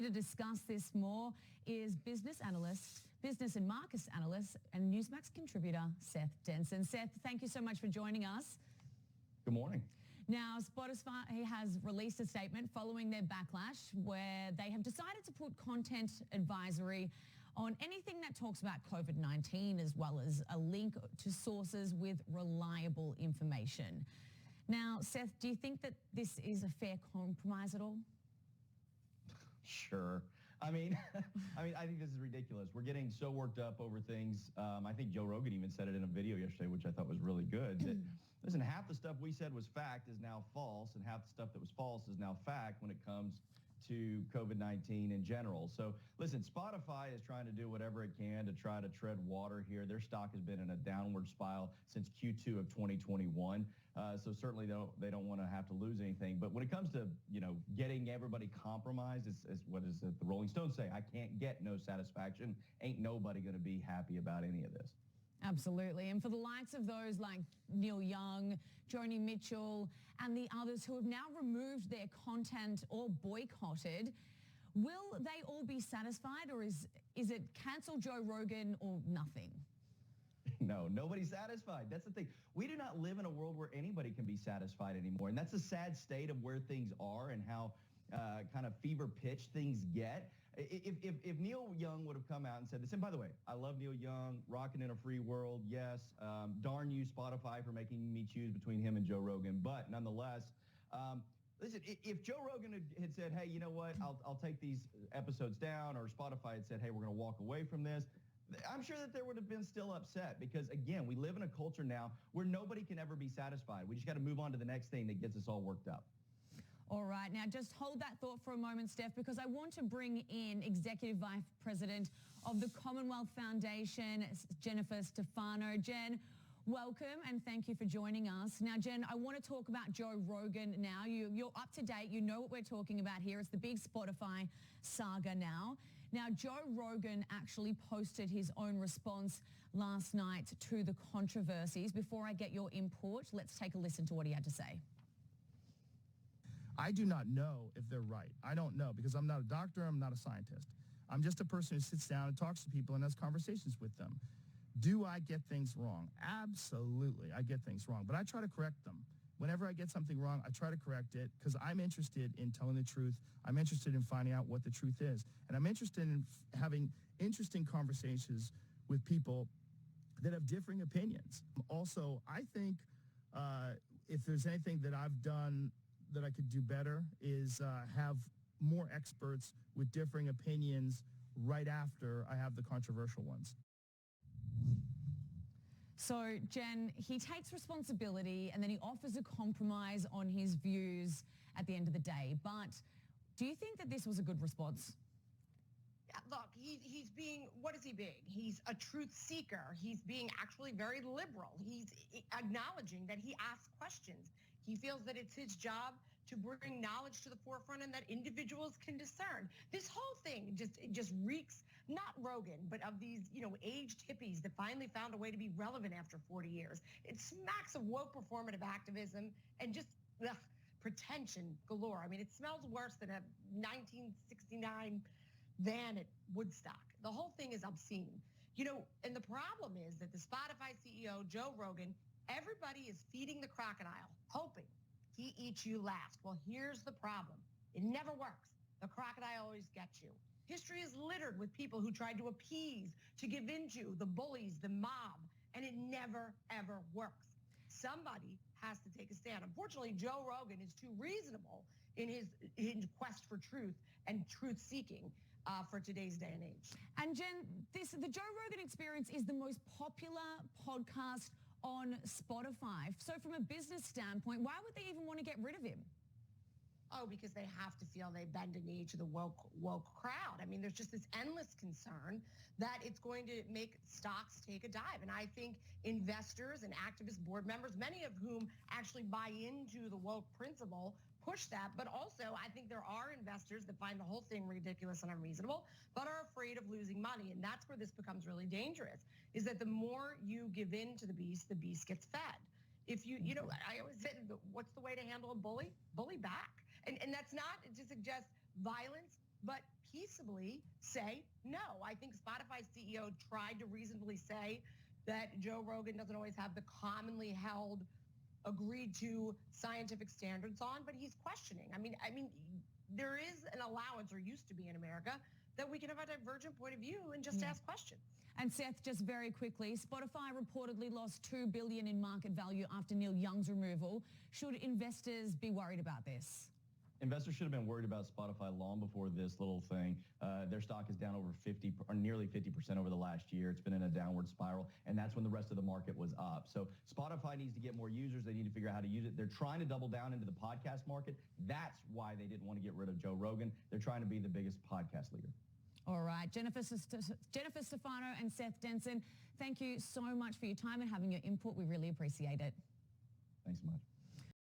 to discuss this more is business and markets analyst and Newsmax contributor Seth Denson. Seth, thank you so much for joining us. Good morning. Now, Spotify has released a statement following their backlash where they have decided to put content advisory on anything that talks about COVID-19 as well as a link to sources with reliable information. Now, Seth, do you think that this is a fair compromise at all? Sure. I mean, I think this is ridiculous. We're getting so worked up over things. I think Joe Rogan even said it in a video yesterday, which I thought was really good. That, listen, half the stuff we said was fact is now false, and half the stuff that was false is now fact when it comes to COVID-19 in general. So listen, Spotify is trying to do whatever it can to try to tread water here. Their stock has been in a downward spiral since Q2 of 2021. So certainly they don't want to have to lose anything. But when it comes to, getting everybody compromised, it's what is it the Rolling Stones say? I can't get no satisfaction. Ain't nobody going to be happy about any of this. Absolutely. And for the likes of those like Neil Young, Joni Mitchell, and the others who have now removed their content or boycotted, will they all be satisfied, or is it cancel Joe Rogan or nothing? No, nobody's satisfied. That's the thing. We do not live in a world where anybody can be satisfied anymore. And that's a sad state of where things are and how kind of fever pitch things get. If Neil Young would have come out and said this, and by the way, I love Neil Young, rocking in a free world, yes. Darn you, Spotify, for making me choose between him and Joe Rogan. But nonetheless, listen, if Joe Rogan had said, hey, you know what, I'll take these episodes down, or Spotify had said, hey, we're going to walk away from this, I'm sure that there would have been still upset because, again, we live in a culture now where nobody can ever be satisfied. We just got to move on to the next thing that gets us all worked up. All right. Now, just hold that thought for a moment, Steph, because I want to bring in Executive Vice President of the Commonwealth Foundation, Jennifer Stefano. Jen, welcome and thank you for joining us. Now, Jen, I want to talk about Joe Rogan now. You're up to date. You know what we're talking about here. It's the big Spotify saga now. Now, Joe Rogan actually posted his own response last night to the controversies. Before I get your input, let's take a listen to what he had to say. I do not know if they're right. I don't know because I'm not a doctor. I'm not a scientist. I'm just a person who sits down and talks to people and has conversations with them. Do I get things wrong? Absolutely, I get things wrong, but I try to correct them. Whenever I get something wrong, I try to correct it because I'm interested in telling the truth. I'm interested in finding out what the truth is. And I'm interested in having interesting conversations with people that have differing opinions. Also, I think if there's anything that I've done that I could do better is have more experts with differing opinions right after I have the controversial ones. So, Jen, he takes responsibility and then he offers a compromise on his views at the end of the day. But do you think that this was a good response? Yeah, look, he's being, what is he being? He's a truth seeker. He's being actually very liberal. He's acknowledging that he asks questions. He feels that it's his job to bring knowledge to the forefront and that individuals can discern. This whole thing just reeks, not Rogan, but of these, aged hippies that finally found a way to be relevant after 40 years. It smacks of woke performative activism and just pretension galore. I mean, it smells worse than a 1969 van at Woodstock. The whole thing is obscene. And the problem is that the Spotify CEO, Joe Rogan, everybody is feeding the crocodile, hoping he eats you last. Well, here's the problem. It never works. The crocodile always gets you. History is littered with people who tried to appease, to give in to the bullies, the mob, and it never, ever works. Somebody has to take a stand. Unfortunately, Joe Rogan is too reasonable in his quest for truth and truth seeking for today's day and age. And Jen, the Joe Rogan Experience is the most popular podcast on Spotify. So from a business standpoint, why would they even want to get rid of him? Oh, because they have to feel they bend a knee to the woke crowd. I mean, there's just this endless concern that it's going to make stocks take a dive. And I think investors and activist board members, many of whom actually buy into the woke principle, push that. But also, I think there are investors that find the whole thing ridiculous and unreasonable, but are afraid of losing money. And that's where this becomes really dangerous, is that the more you give in to the beast gets fed. If I always said, what's the way to handle a bully? Bully back. And that's not to suggest violence, but people peaceably say no. I think Spotify's CEO tried to reasonably say that Joe Rogan doesn't always have the commonly held, agreed to scientific standards on, but he's questioning. I mean, there is an allowance, or used to be in America, that we can have a divergent point of view and just ask questions. And Seth, just very quickly, Spotify reportedly lost $2 billion in market value after Neil Young's removal. Should investors be worried about this? Investors should have been worried about Spotify long before this little thing. Their stock is down over 50 or nearly 50% over the last year. It's been in a downward spiral, and that's when the rest of the market was up. So Spotify needs to get more users. They need to figure out how to use it. They're trying to double down into the podcast market. That's why they didn't want to get rid of Joe Rogan. They're trying to be the biggest podcast leader. All right, Jennifer Stefano and Seth Denson, thank you so much for your time and having your input. We really appreciate it. Thanks so much.